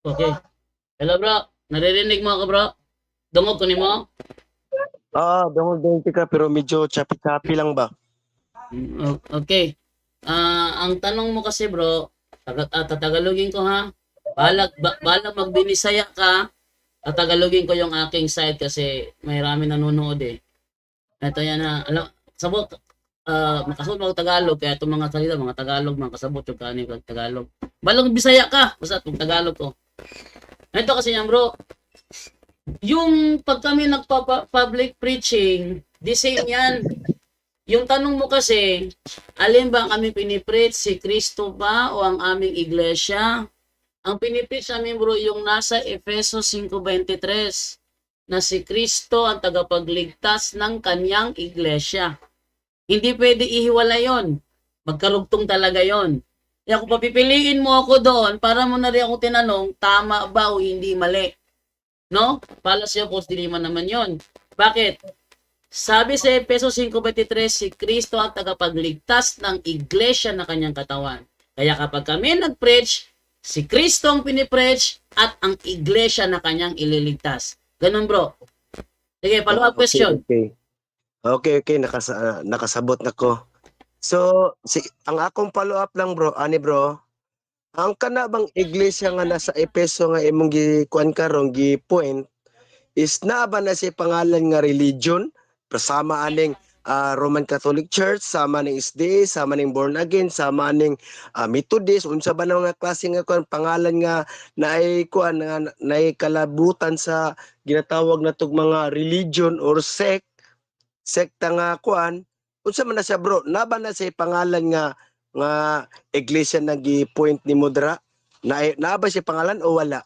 Okay. Hello bro, naririnig mo ako bro? Dungog ko ni mo? Dungog ka pero medyo choppy-choppy lang ba? Okay. Ang tanong mo kasi bro, tatagalogin ko ha. Balag magbinisaya ka, tatagalogin ko yung aking side kasi may rami nanonood eh. Ito yan ha. Alam, sabot, makasabot mo Tagalog, kaya itong mga salita, mga Tagalog, mga kasabot yung kanin Tagalog. Balag Bisaya ka, basta itong Tagalog ko. Ito kasi yan bro, yung pag kami nagpa-public preaching, the same yan. Yung tanong mo kasi, alin ba ang aming pinipreach? Si Kristo ba o ang aming iglesia? Ang pinipreach namin bro, yung nasa Efesos 5:23 na si Kristo ang tagapagligtas ng kanyang iglesia. Hindi pwede ihiwala yon. Magkarugtong talaga yon. Kaya kung papipiliin mo ako doon, para mo na rin ako tinanong, tama ba o hindi mali? No? Pala siya post diliman naman yon. Bakit? Sabi sa Efeso 5:23, si Kristo ang tagapagligtas ng iglesia na kanyang katawan. Kaya kapag kami nag-preach, si Kristo ang pinipreach at ang iglesia na kanyang ililigtas. Ganun bro. Sige, follow-up question. Okay. Nakasabot na ko. So, ang akong follow-up lang bro, bro, ang kana bang iglesia nga nasa Efeso nga imong gikuan karon gi-point is naa ba na si pangalan nga religion? Sama aning Roman Catholic Church, sama ning SDA, sama ning Born Again, sama ning Methodist, unsa ba na mga klase nga kuan pangalan nga naay kuan nga naay kalabutan sa ginatawag natong mga religion or sekta nga kuan, unsa man na siya bro? Naba na siya pangalan nga iglesia na gi-point ni Mudra? Naa ba siya pangalan o wala?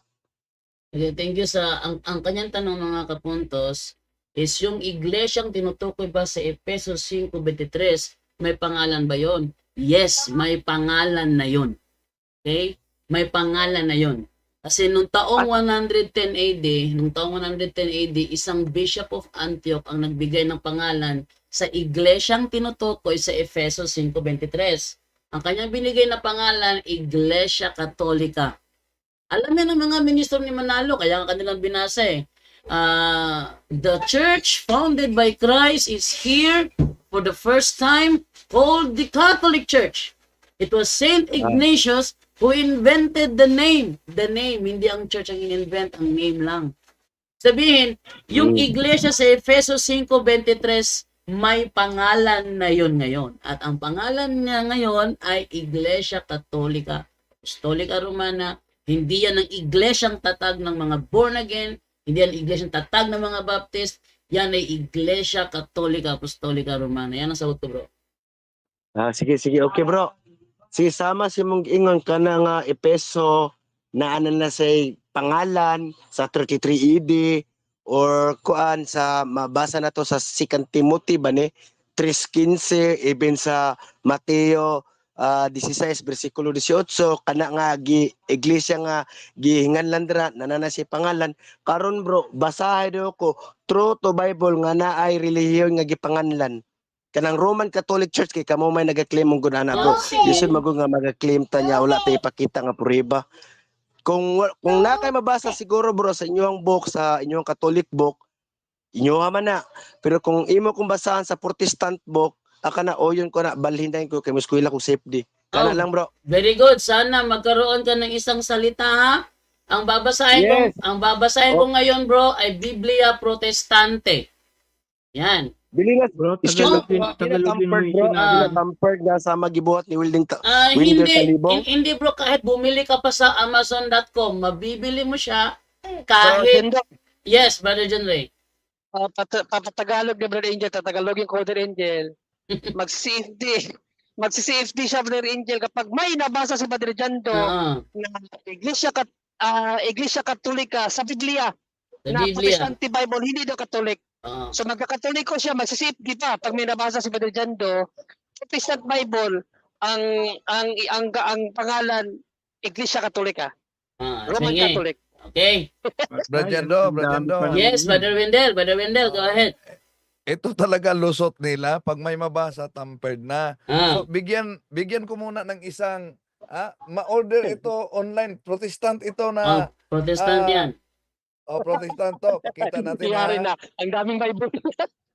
Okay, thank you sa ang kanyang tanong mga kapuntos is yung iglesyang tinutukoy ba sa Efeso 5:23, may pangalan ba yon? Yes, may pangalan na yon. Okay? May pangalan na yon. Kasi nung taong 110 AD, isang Bishop of Antioch ang nagbigay ng pangalan sa iglesyang tinutukoy sa Efeso 5:23. Ang kanyang binigay na pangalan, Iglesia Katolika. Alam yan ng mga ministro ni Manalo, kaya ang kanilang binasa eh. The church founded by Christ is here for the first time called the Catholic Church. It was Saint Ignatius who invented the name. The name, hindi ang church ang in-invent, ang name lang. Sabihin, yung iglesia sa Efeso 5:23, may pangalan na yon ngayon. At ang pangalan niya ngayon ay Iglesia Katolika, Apostolika Romana. Hindi yan ang iglesyang tatag ng mga born again, hindi yan iglesyang tatag ng mga Baptist, yan ay Iglesia Katolika, Apostolika Romana. Yan ang sagot ko bro. Sige, okay bro. Sige, sama si mong ingon ka na nga Epeso na na say pangalan sa 33 AD or kuan sa mabasa na to sa 2 Timothy ba ni 3:15 even sa Mateo 16 versikulo 18 kana nga iglesia nga gihinganlan dira nanana si pangalan karon bro basahin ko true to Bible nga naay relihiyon nga gipanganlan kanang Roman Catholic Church kay kamo may nagaklaim mong gunana bro. Yusod mago nga magaklaim ta niya wala tay ipakita nga prueba. Kung na kay mabasa siguro bro sa inyong book sa inyong Catholic book, inyo man na. Pero kung imo kung basahan sa Protestant book, aka na yun ko na balhin ko kay muskwila ko safety. Kana lang bro. Very good. Sana magkaroon ka ng isang salita ha. Ang babasahin ko ngayon bro ay Biblia Protestante. Yan. Dili na Bro, Tagalogin mo yun. tampered na sa magibuhat ni Wilding Wilder Talibong. Hindi bro, kahit bumili ka pa sa Amazon.com, mabibili mo siya kahit... Yes, Brother John Ray. Papatagalog ni Brother Angel, tatagalogin ko Brother Angel. Mag-CFD siya Brother Angel kapag may nabasa si Brother Jando na Iglesia Katolika sa Biblia na Protestante Bible, hindi daw Katolik. So magka-Katoliko siya, mag-CFD pa pag may nabasa si Brother Jando, Protestant Bible ang pangalan Iglesia Katolika. Roman Catholic. Okay. Brother Jando. Yes, Brother Wendell, go ahead. Ito talaga lusot nila pag may mabasa tampered na. So bigyan ko muna ng isang ma-order ito online. Protestant ito Oh, na, Protestant ah, yan. Protestant to. Pakita natin Tiyari ha. na. Ang daming Bible.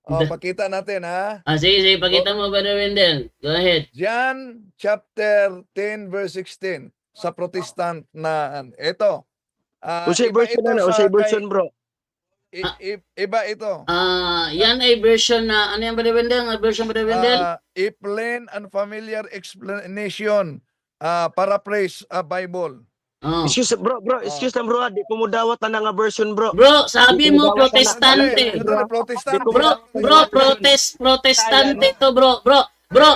Pakita natin ha. Sige, pakita mo, Brother Wendell. Go ahead. John chapter 10 verse 16 sa Protestant na ito. Usay version na, usay version bro. Iba ito. Yan ay version na, ano yan, Brother Wendell? Ang version, Brother Wendell? A plain and familiar explanation, paraphrase Bible. Oh. Excuse lang bro, di ko mo dawat na nga version bro. Bro, sabi mo protestante. Protestant. Bro, protestante to, bro. Bro,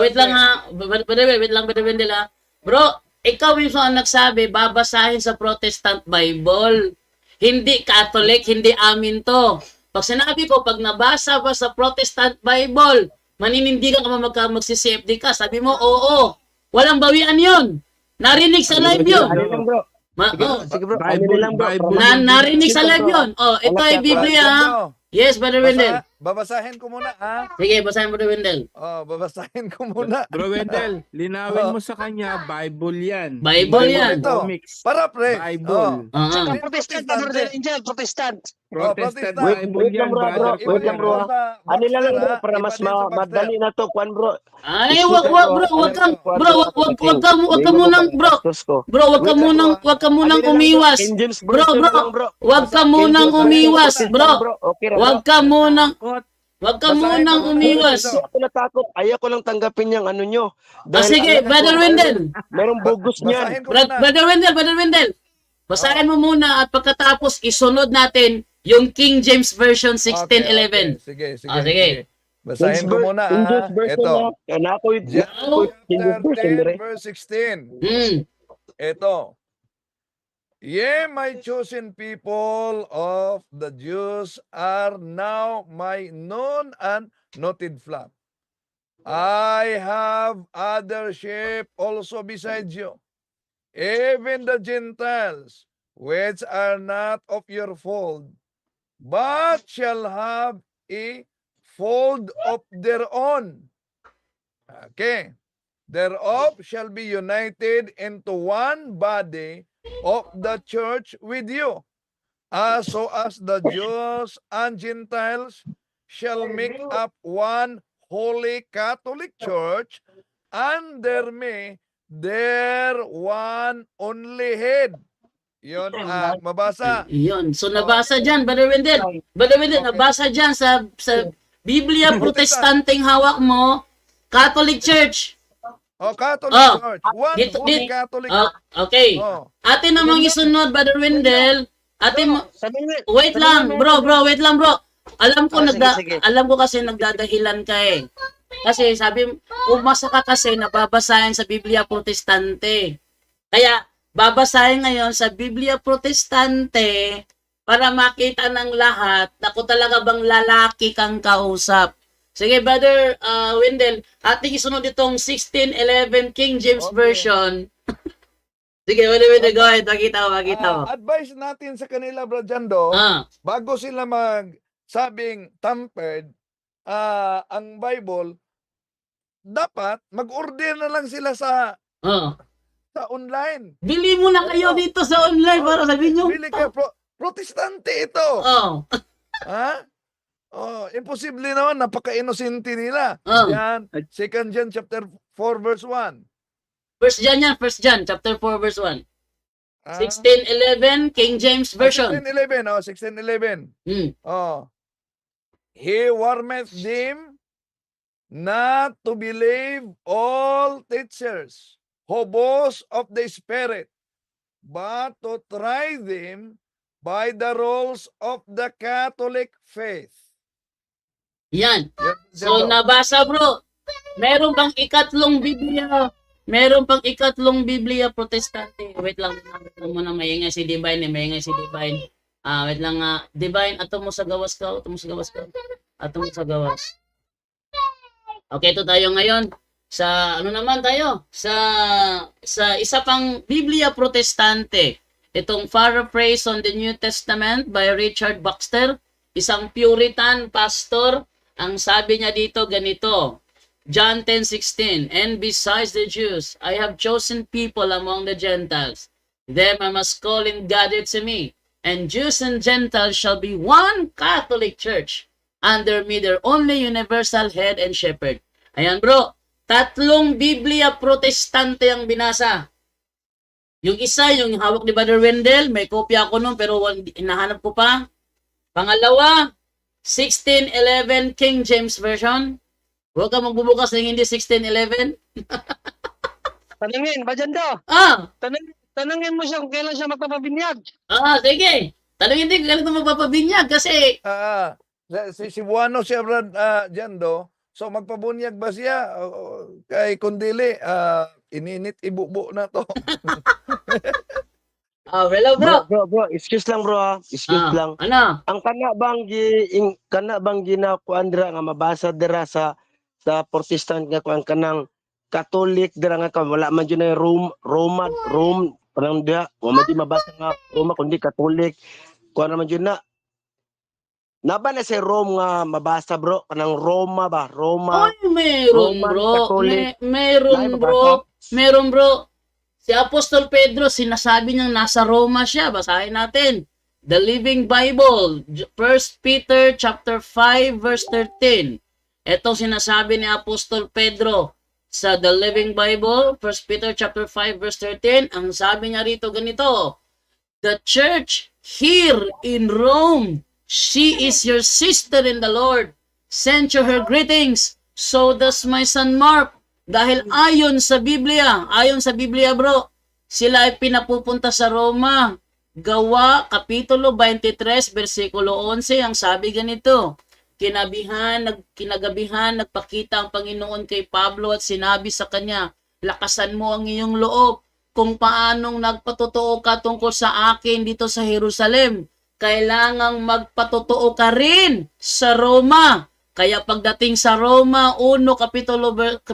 wait lang ha. Wait lang, Brother Wendell ha. Bro, ikaw mismo ang nagsabi, babasahin sa Protestant Bible. Hindi Catholic, hindi amin to. Pag sinabi ko, pag nabasa ba sa Protestant Bible, maninindigan ka magsi-CFD ka. Sabi mo, oo. Walang bawian yun. Narinig sa live yun. Ano lang bro? Sige bro, ano lang bro. Narinig sa live yun. Oh, ito ay Biblia ha. Yes, Brother Wendell. Babasahin ko muna ha. Sige, basahin mo, Brother Wendell. Babasahin ko muna. Bro Wendell, linawin mo sa kanya, Bible yan. Bible yan. Ito. Mix. Paraphrase. Bible. Saka Protestant na Brother Angel, Protestant. Protestant Protestant. Bible yan, brother. Wait lang, bro. Ano lang bro, para mas madali na to, kwan bro. Ay, wag ka munang, bro. Bro, wag ka munang umiwas. Bro, wag ka munang umiwas, bro. Wag ka munang umiwas. Ako natakot, ayaw ko lang tanggapin yung ano nyo. Sige, Brother Wendell. Merong bugos niyan. Basahin ko muna. Brother Wendell. Basahin mo muna at pagkatapos isunod natin yung King James Version 1611. Okay. Sige. Sige. Basahin ko muna ha. Ito. John chapter 10 verse 16. Ito. Ye, my chosen people of the Jews are now my known and noted flock. I have other sheep also besides you, even the Gentiles, which are not of your fold, but shall have a fold of their own. Okay. Thereof shall be united into one body of the church with you, so as the Jews and Gentiles shall make up one holy Catholic Church, under me there one only head. Yun, mabasa. Yun. So nabasa diyan, Brother Wendell. Nabasa diyan sa Biblia Protestanteng hawak mo, Catholic Church. Catholic Church. One holy Catholic. Okay. Atin namang isunod, Brother Wendell. Wait lang, bro. Alam ko alam ko kasi nagdadahilan ka eh. Kasi sabi, umasa ka kasi nababasahin sa Biblia Protestante. Kaya babasahin ngayon sa Biblia Protestante para makita ng lahat na kung talaga bang lalaki kang kausap. Sige, Brother Wendell, ating isunod itong 1611 King James Version. Sige, Wendell, go ahead. Makita mo. Advice natin sa kanila, Brad Jando, bago sila magsabing tampered ang Bible, dapat mag-order na lang sila sa online. Bili mo na kayo dito sa online para sabihin nyo. Bili kayo. Protestante ito. Ha? Imposible naman, napaka-inosente nila. Yan, 2 John chapter 4 verse 1. First John chapter 4 verse 1. 1611 King James Version. 1611. He warneth them not to believe all teachers who boast of the Spirit, but to try them by the rules of the Catholic faith. Yan. So, nabasa bro. Meron pang ikatlong Biblia Protestante. Wait lang muna, maingay si Divine. Wait lang Divine, ato mo sa gawas ka. Okay, ito tayo ngayon. Sa ano naman tayo? Sa isa pang Biblia Protestante. Itong Paraphrase on the New Testament by Richard Baxter, isang Puritan pastor. Ang sabi niya dito ganito, John 10:16, and besides the Jews, I have chosen people among the Gentiles. Them I must call and gather to me. And Jews and Gentiles shall be one Catholic Church. Under me their only universal head and shepherd. Ayan bro, 3 Biblia Protestante ang binasa. Yung isa, yung hawak ni Brother Wendell, may kopya ako nun pero hinahanap ko pa. Pangalawa, 1611 King James Version. Huwag ka magbubukas ng hindi 1611. Tanungin, Bajando. Ah! Tanungin mo siya kung kailan siya magpapabinyag. Sige. Tanungin din kung kailan ito magpapabinyag kasi... Si Buano siya, Brad Jando. So, magpabunyag ba siya? Kay Kundili, ininit, ibubo na to. Hello bro. Bro, excuse lang bro. Excuse lang. Ano? Ang kana bang ginakuan dira nga mabasa dira sa Protestant nga kuan kanang Catholic dira nga wala man jud na Rome parang dia wa man di mabasa nga Roma kundi Catholic kuan man jud na naba na sa Rome nga mabasa bro kanang Roma ba Roma. Ay, meron Roman bro. Catholic. Meron bro. Si Apostol Pedro, sinasabi niyang nasa Roma siya. Basahin natin. The Living Bible, 1 Peter chapter 5 verse 13. Ito sinasabi ni Apostol Pedro sa The Living Bible, 1 Peter chapter 5 verse 13. Ang sabi niya rito ganito, the church here in Rome, she is your sister in the Lord. Send you her greetings. So does my son Mark. Dahil ayon sa Biblia bro, sila ay pinapupunta sa Roma. Gawa, Kapitulo 23, versikulo 11, ang sabi ganito, kinagabihan, nagpakita ang Panginoon kay Pablo at sinabi sa kanya, lakasan mo ang iyong loob kung paanong nagpatotoo ka tungkol sa akin dito sa Jerusalem. Kailangang magpatotoo ka rin sa Roma. Kaya pagdating sa Roma 1, Kapitulo 1,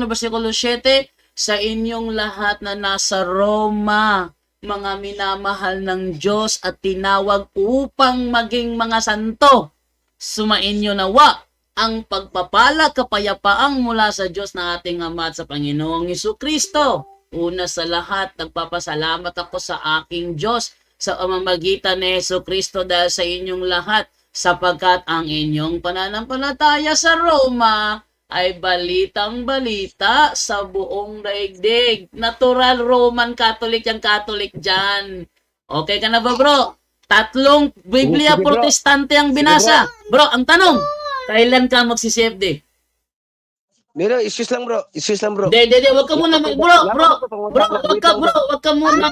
versikulo 7, sa inyong lahat na nasa Roma, mga minamahal ng Diyos at tinawag upang maging mga santo, sumainyo nawa ang pagpapala kapayapaang mula sa Diyos na ating Ama at sa Panginoong Jesucristo. Una sa lahat, nagpapasalamat ako sa aking Diyos sa pamamagitan ni Jesucristo dahil sa inyong lahat, sapagkat ang inyong pananampalataya sa Roma ay balitang-balita sa buong daigdig. Natural Roman Catholic yung Catholic dyan. Okay ka na ba bro? 3 Biblia Protestante ang binasa. Bro, ang tanong, kailan ka magsi-CFD? Miro, excuse lang bro. Hindi, wag ka muna, wag ka muna.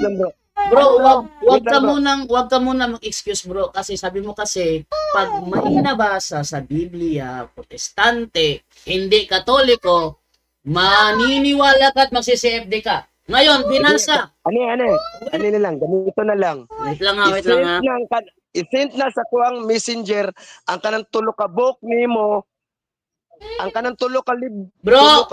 Bro, wag ka muna mag-excuse bro kasi sabi mo kasi pag may nabasa sa Biblia Protestante, hindi Katoliko, maniniwala ka at magsi-CFD ka. Ngayon, binasa. Ano na lang, ganito na lang. Wait lang ha. I-send na sa kuang messenger ang kanang tulo ka book nimo. Ang kanang tulo ka Bro,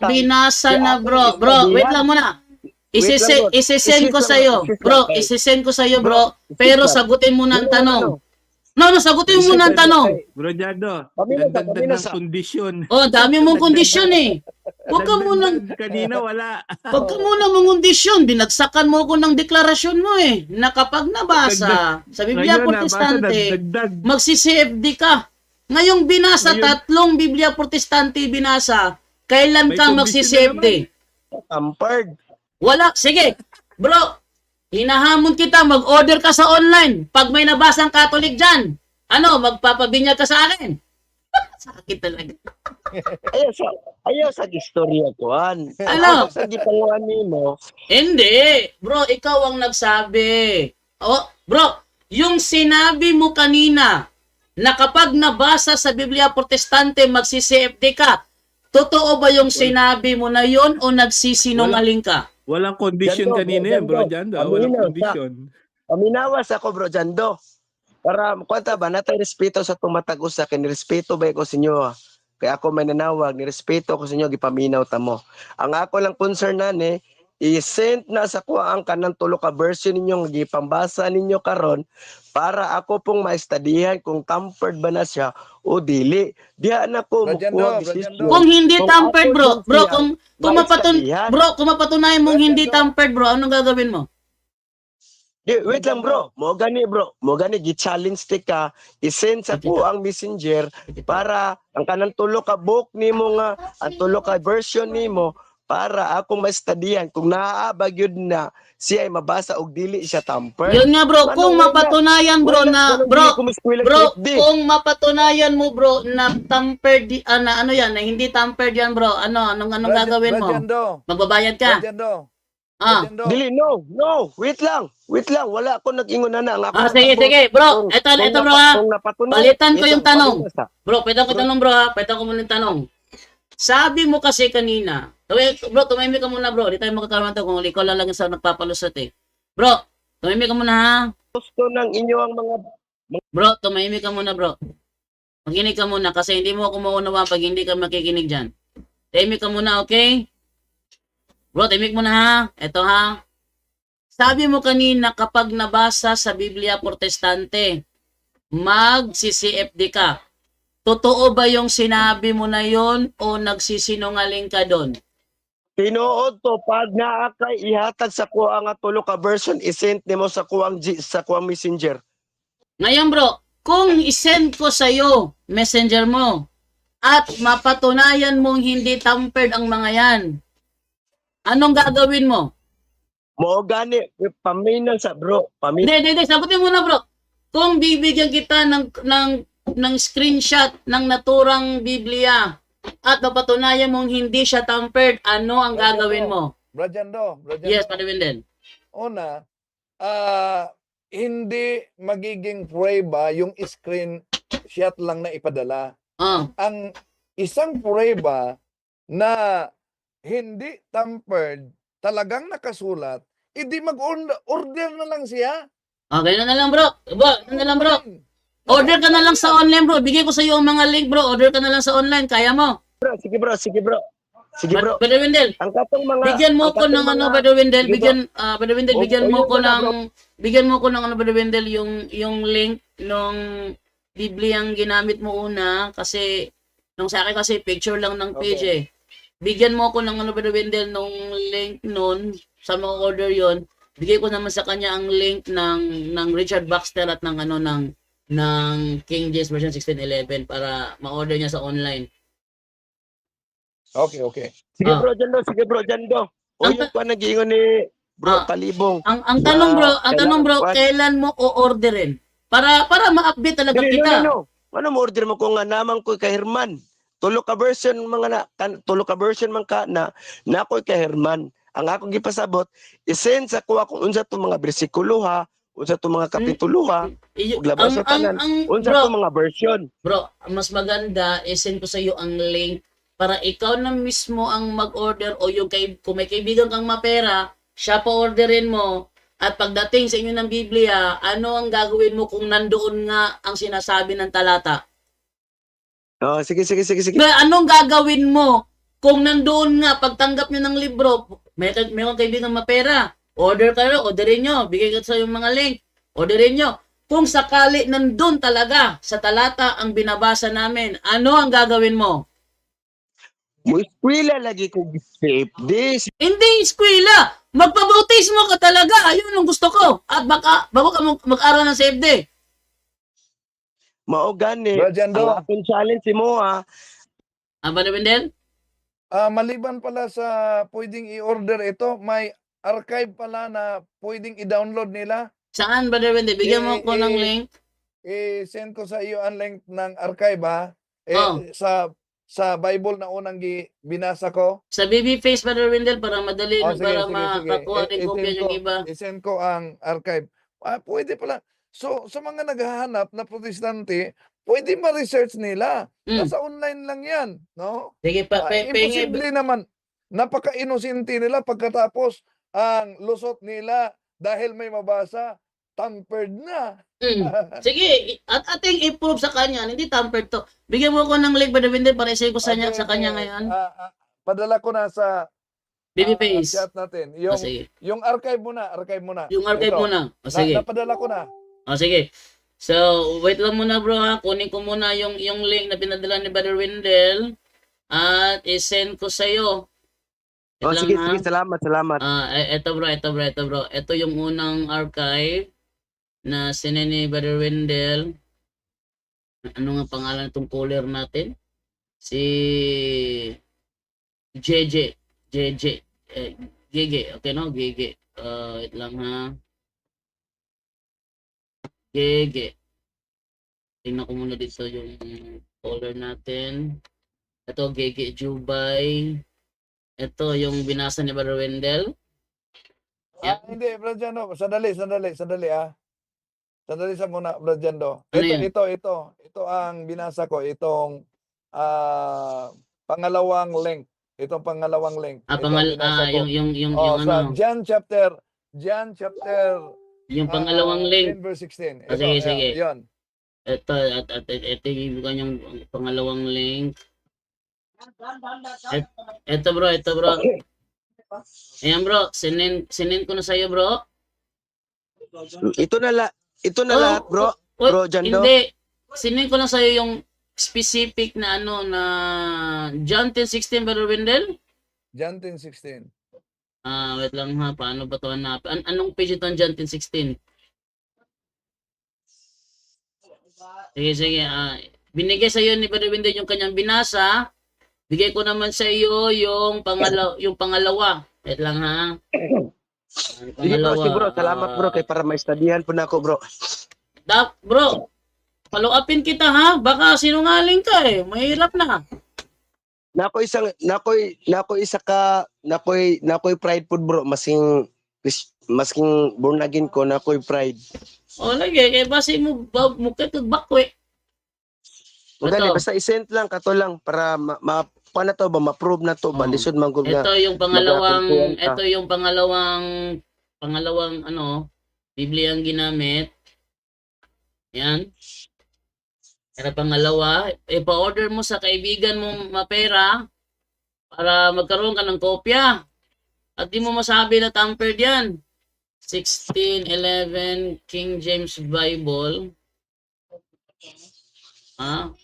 binasa na bro. Bro, wait lang muna. Isisend ko sa'yo. Bro, isisend ko sa'yo, bro. Pero sagutin mo na ang tanong. No, sagutin mo muna ang tanong. Bro Jado, dagdag ng kondisyon. Oh, dami mong kondisyon eh. Huwag ka munang... Kanina wala. Huwag ka munang mangondisyon. Binagsakan mo ako ng deklarasyon mo eh. Na kapag nabasa sa Biblia Protestante, magsi-CFD ka. Ngayong binasa, 3 Biblia Protestante binasa, kailan ka magsi-CFD? Tampard. Wala. Sige. Bro, hinahamon kita. Mag-order ka sa online. Pag may nabasang Catholic dyan, magpapabinyag ka sa akin. Sakit talaga. Ayaw sa istorya ko. Ano? Sa gipanguan mo. Hindi. Bro, ikaw ang nagsabi. Oh, bro, yung sinabi mo kanina na kapag nabasa sa Biblia Protestante, magsi-CFD ka, totoo ba yung sinabi mo na yon o nagsisinungaling ka? Walang condition kanina yan, bro Jando. Walang condition. Paminawas ako, bro Jando. Para, kwanta ba, natay respeto sa tumatagos sa akin. Respeto ba ko sa inyo? Kaya ako may nanawag, nirespeto ko sa inyo, gipaminaw ta mo. Ang ako lang concern na i-send na sa kuha ang kanang tulo ka version ninyo nga gipambasa ninyo karon para ako pong maistadihan kung tampered ba na siya o dili. Diha na ko Bro Jando, mukuha Bro decision. Jando. Kung hindi Kung tampered, ako bro, dyan bro, siya, kung mapatunayan mong hindi tampered, bro, anong gagawin mo? Wait lang bro, mo gani gi-challenge ti ka, i-send sa ko ang messenger para ang kanang tulo ka book nimo nga, ang tulo ka version nimo para akong maistadihan kung naaabag yun na siya ay mabasa og dili siya tamper. Yun nga, bro, kung mapatunayan, bro, na, bro, kung mapatunayan mo, bro, na tampered, na ano yan, na hindi tampered yan, bro, anong gagawin mo? Magbabayad ka? Dili, no, wait lang, wala ko nag-ingon na ang ako. Sige, bro, eto bro ha, palitan ko yung tanong. Bro, pwede ko tanong, bro ha, pwede ko muna yung tanong. Sabi mo kasi kanina, bro, tumahimik ka muna, bro, di tayo magkakaroon to kung ikaw lang sa nagpapalusot eh. Bro, tumahimik ka muna ha. Gusto ng inyo ang mga... Bro, tumahimik ka muna, bro. Makinig ka muna kasi hindi mo ako maunawa pag hindi ka makikinig dyan. Tahimik ka muna, okay? Bro, tahimik muna ha. Eto ha. Sabi mo kanina kapag nabasa sa Biblia Protestante, mag-CCFD ka. Totoo ba yung sinabi mo na yon o nagsisinungaling ka doon? Tinuod to, pag naa kay ihatag sa kuha nga tulo ka version, isend nimo sa kuang messenger. Ngayon bro, kung isend ko sa'yo, messenger mo, at mapatunayan mong hindi tampered ang mga yan, anong gagawin mo? Mo gani, paminaw sa bro. Hindi, sagutin mo na bro. Kung bibigyan kita ng screenshot ng naturang Biblia at mapatunayan mong hindi siya tampered, ano ang gagawin mo? Bro Jando. Yes, Padre Wendell. Una, hindi magiging prueba yung screenshot lang na ipadala. Ang isang prueba na hindi tampered, talagang nakasulat, hindi mag-order na lang siya. Okay na lang bro. Order ka na lang sa online, bro. Bigay ko sa iyo ang mga link, bro. Order ka na lang sa online. Kaya mo? Sige, bro. Brother Wendell, Ang katong mga bigyan mo ko ng ano, Brother Wendell. Brother Wendell, bigyan mo ko ng ano, Brother Wendell, yung link nung Bibliang ginamit mo una kasi nung sa akin kasi picture lang ng page eh. Bigyan mo ko ng ano, Brother Wendell, nung link nun sa mga order yon. Bigay ko naman sa kanya ang link ng Richard Baxter at ng King James version 1611 para ma-order niya sa online. Okay. Sige bro Jando. O yung pa nag-iingon ni bro Talibong. Ang tanong bro, kailan mo o-orderin? Para ma-update talaga kita. No. Ano mo order mo kung nga naman ko kay Herman? Tulo ka version man ka na ko'y kay Herman. Ang ako gipasabot, isend sa kuha kung unsa to mga bersikulo ha, unsa to mga kapitulo ha, uglabas sa tanan, unsa to mga version. Bro, mas maganda isend ko sa iyo ang link para ikaw na mismo ang mag-order o yung kung may kaibigan kang mapera, siya pa orderin mo at pagdating sa inyo ng Biblia, ano ang gagawin mo kung nandoon nga ang sinasabi ng talata? Oh, sige. Anong gagawin mo kung nandoon nga pagtanggap niyo ng libro, may kaibigan mapera, orderin nyo, bigay ko sa yung mga link, orderin nyo. Kung sakali nandun talaga sa talata ang binabasa namin, ano ang gagawin mo? Eskwela lagi ko save this. Hindi eskwela, magpabautismo ka talaga, ayun ang gusto ko. At bago ka mag-aral ng save day. Mao gani, ang akong challenge mo ha. Brother Wendell? Maliban pala sa pwedeng i-order ito, may archive pala na pwedeng i-download nila. Saan, Brother Wendell? Bigyan mo ko ng link. I-send ko sa iyo ang link ng archive ha. Sa Bible na unang binasa ko. Sa BB Face, Brother Wendell, para madali para makakuha din kopya yung iba. I-send ko ang archive. Pwede pala. So, sa mga naghahanap na protestante, pwede ma-research nila. Nasa online lang yan. No? Sige, imposible naman. Napaka-inosente nila pagkatapos ang lusot nila dahil may mabasa, tampered na. Sige, at ating i-prove sa kanya, hindi tampered to. Bigyan mo ko ng link, Brother Wendell, para i-save ko sa kanya ngayon. Padala ko na sa Babyface. chat natin. Sige. Yung archive muna, archive muna. Yung archive Ito. muna. Sige. Napadala ko na. Sige. So, wait lang muna bro ha. Kunin ko muna yung link na pinadala ni Brother Wendell at i-send ko sa'yo. Wait lang, sige, ha? sige, salamat. Ito bro. Ito yung unang archive na sinend ni Brother Wendell. Ano nga pangalan itong caller natin? Si JJ. GG. Okay no? GG. Wait lang ha. GG. Tingnan ko muna dito yung caller natin. Ito, GG Jubay. Ito yung binasa ni Brother Wendell. Hindi, Brad Jando. Sandali ah. Sandali sa muna, Brad Jando. Ano yan? Ito ang binasa ko. Itong pangalawang link. Itong pangalawang link. Yung ano. Sa John chapter Yung pangalawang link. 10 verse 16. Sige. Yun. Ito yung kanyang pangalawang link. Ito bro. Ayan bro, sinin ko na sa'yo bro. Ito na lahat, bro. Bro, Jando. Hindi. Sinin ko na sa'yo yung specific na na John 10:16 Brother Wendell. John 10:16. Wait lang ha, paano ba ito hanapin? Anong page ito ang John 10:16? Sige. Binigay sa iyo ni Brother Wendell yung kanyang binasa. Bigay ko naman sa iyo yung pangalawa. Wait lang ha. Sige bro, salamat bro kay para ma-studyhan po na ako bro. Bro, follow upin kita ha. Baka sinungaling ka eh. Mahirap na. Nakoy pride food bro, masking born again ko nakoy pride. Lagi kay basi mo kay bakwe. Magani basta i-send lang kato lang para paano to ba ma-prove na to ba lisod man gud na. Ito yung pangalawang Biblia ang ginamit. Yan. Para pangalawa, ipa-order mo sa kaibigan mo mapera para magkaroon ka ng kopya. At di mo masabi na tampered yan. 1611 King James Bible.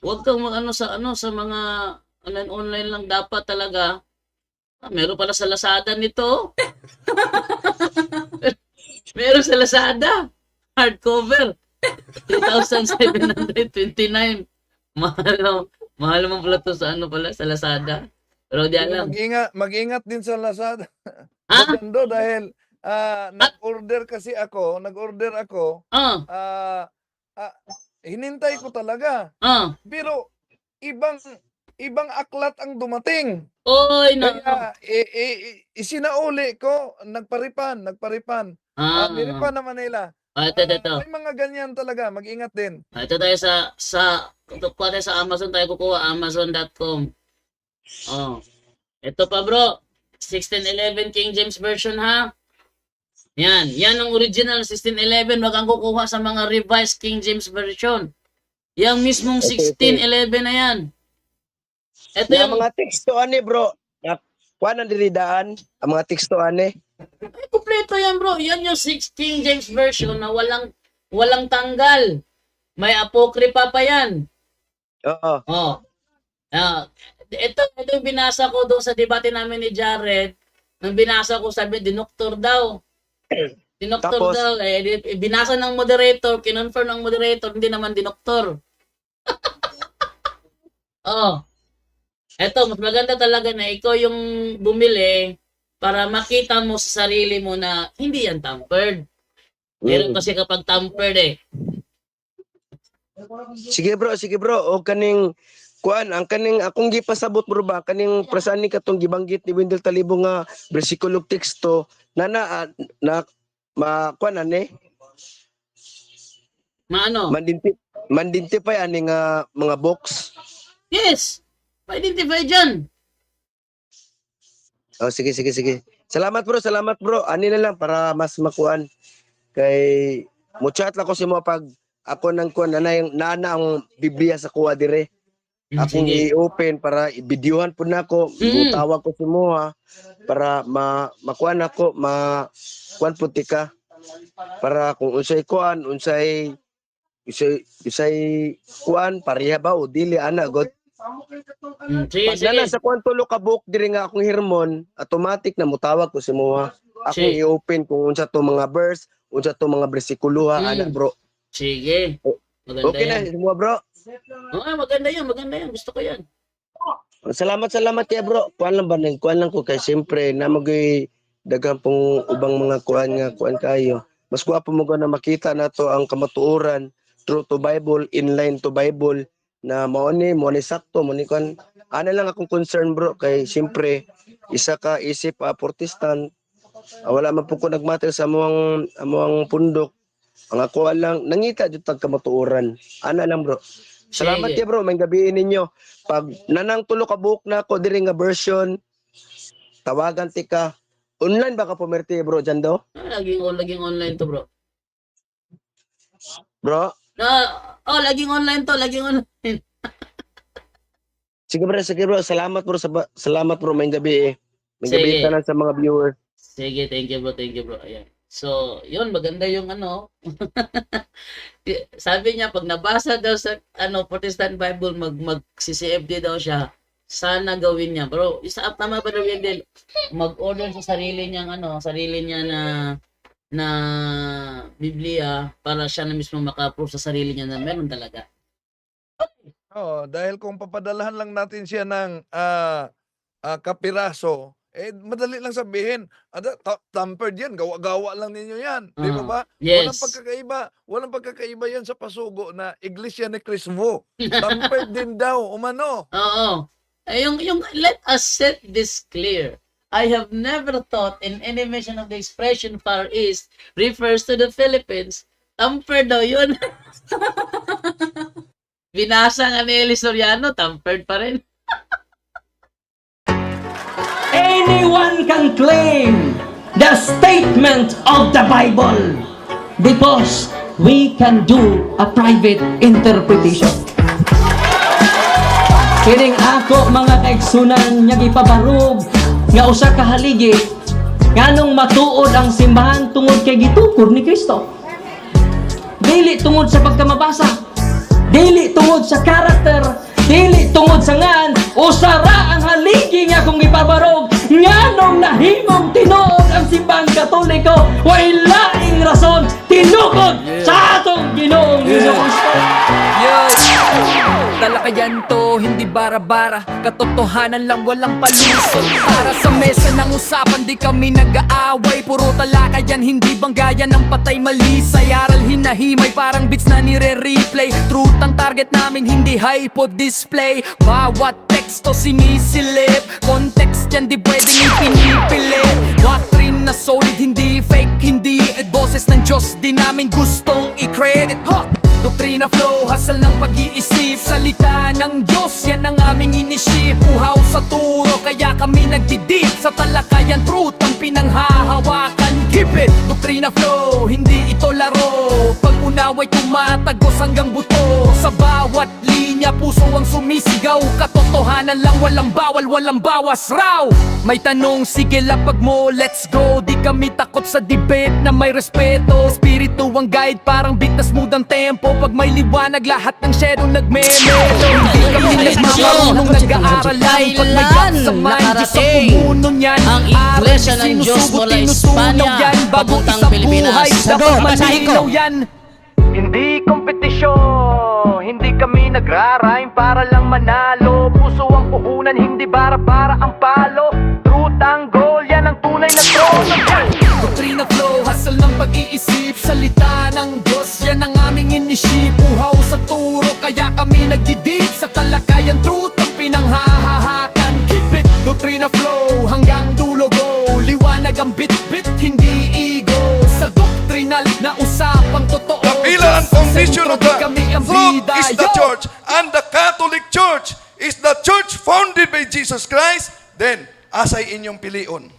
Huwag kang sa mga online lang dapat talaga. Meron pala sa Lazada nito. Meron sa Lazada. Hardcover. 3,729. Mahal mo pala to sa sa Lazada. Pero di alam. Mag-ingat din sa Lazada. Ha? Dahil nag-order ako. Hinintay ko talaga. Pero ibang aklat ang dumating. Oy, no. Kaya isinauli ko, nagparipan. Niripan naman nila. Ito. May mga ganyan talaga, mag-ingat din. Ito tayo sa Amazon tayo kukuha, amazon.com. Ito pa bro, 1611 King James Version ha. Yan ang original 1611, wag kang kukuha sa mga revised King James Version. Yang mismong 1611 na yan. Ito yung mga teksto ani bro. Kuan ang diridaan ang mga teksto ani. Kompleto yan bro. Yan yung King James Version na walang tanggal. May apokripa pa yan. Oo. Ito yung binasa ko doon sa debate namin ni Jared. Nang binasa ko, sabi, dinoktor daw. Dinoktor Tapos, daw. Binasa ng moderator, kinonfirm ng moderator, hindi naman dinoktor. Eto, mas maganda talaga na ikaw yung bumili para makita mo sa sarili mo na hindi yan tampered. Meron kasi kapag tampered eh. Sige bro. O kaning kuan ang kaning akong gipasabot bro ba kaning prasani katong gibanggit ni Wendell Talibo nga bersikulo teksto na kuan ani Maano? Mandintify ani nga mga box. Yes. Ma-identify dyan. Sige. Salamat bro. Ani na lang para mas makuan kay mo chat lang ko si mo pag ako nang kuan na yung nana ang Biblia sa kuha dire. akong Sige. i-open para i-videohan po nako, tawag ko si Moa para makuan ako, kuan puti ka para kung unsay kuan, unsay kuan pareha ba o dili ana god. Sige, Pag nana sige. sa kuan tulo ka book diri nga akong hirmon, automatic na mutawag ko si Moa. Akong Sige. i-open kung unsa to mga verse, unsa to mga bersikulo ana bro. Sige. Maganda Okay na yan. si Moa bro. Oo, maganda yan. Gusto ko yan. Salamat kay bro. Kuan lang ba kuan lang ko kay siyempre na magay daghang pong ubang mga kuan kayo. Mas guwapo mo na makita nato ang kamatuoran true to Bible, inline to Bible na mao ni sakto mo ni kuan. Ana lang akong concern bro kay siyempre isa ka isip Protestant. Wala man po ko nagmatter sa amuang pundok. Ang ako lang nangita jud tag kamatuoran. Ana lang bro. Salamat Sige. kay bro, may gabiin ninyo. Pag nanang tulo ka book na ako diri nga version, tawagan ti ka. Online ba ka pumerti bro dyan daw? Laging online to, bro. Bro? Laging online to. Laging online. Sige bro. Salamat bro, may gabi May Sige. gabi tanan sa mga viewers. Sige, thank you, bro. Ayan. So, yun, maganda yung sabi niya, pag nabasa daw sa Protestant Bible, mag-CCFD daw siya, sana gawin niya. Bro, tama ba daw yan din? Mag-order sa sarili niya na Biblia para siya na mismo maka-approve sa sarili niya na meron talaga. Dahil kung papadalahan lang natin siya ng kapiraso, madali lang sabihin, tampered yan, gawa-gawa lang ninyo yan. Di ba ba? Yes. Walang pagkakaiba yan sa pasugo na Iglesia ni Crispo. Tampered din daw, umano. Oo. Yung let us set this clear. I have never thought in any mention of the expression Far East refers to the Philippines. Tampered daw yun. Binasa nga ni Eli Soriano, tampered pa rin. Anyone can claim the statement of the Bible because we can do a private interpretation. Kining ako mga kaigsunan nga gipabarog nga usa ka haligi nganong matuod ang simbahan tungod kay gitukod ni Kristo. Dili tungod sa pagkamabasa, dili tungod sa karakter, dili tungod sa ngan usara ang haligi nga kung ipabarog nganong nahimong tinuod ang simbahan Katoliko way laing rason tinukod sa atong Ginoong Hesus Kristo. Talakayan to, hindi bara-bara, katotohanan lang walang palusot. Para sa mesa ng usapan, di kami nag-aaway, puro talakayan, hindi banggayan ng patay malisay. Aral hinahimay, parang beats na nire-replay. Truth ang target namin, hindi hypo display. Bawat teksto sinisilip, context yan di pwedeng ipinipilit. Doctrine na solid, hindi fake, hindi boses ng Diyos, di namin gustong i-credit. Doktrina flow, hasal ng pag-iisip, salita ng Diyos, yan ang aming inisip. Uhaw sa turo, kaya kami nagdidip sa talakayan, truth ang pinanghahawakan. Keep it! Doktrina flow, hindi ito laro. Pag-unaway tumatagos hanggang buto. Sa bawat linya, puso ang sumisigaw. Katotohanan lang, walang bawal, walang bawas raw. May tanong, sige lapag mo, let's go. Di kami takot sa debate na may respeto. Espiritu ang guide, parang beat na smooth ang tempo. Pag may liwanag, lahat ng shadow nagme-melo. Hindi kami nagmamarunong nag-aaral lang. Pag may gap sa mind, Diyos ang pumuno niyan. Ang Iglesia ng Diyos mula Espanya papuntang Pilipinas. Dapat malinaw yan. Hindi kompetisyon, hindi kami nagrarime para lang manalo. Puso ang puhunan, hindi bara-bara ang palo. Truth ang goal, yan ang tunay na trono. Doktrina flow, hasal ng pag-iisip, salita ng Diyos, yan ang aming inisip. Uhaw sa turo, kaya kami nagdidip sa talakayan, truth ang pinanghahahakan. Keep it, doktrina flow, hanggang dulo go. Liwanag ang bit-bit, hindi ego. Sa doktrinal na usapang totoo. Kapila ang foundation of the truth is the Yo! church, and the Catholic Church is the church founded by Jesus Christ. Then, asay inyong pilion.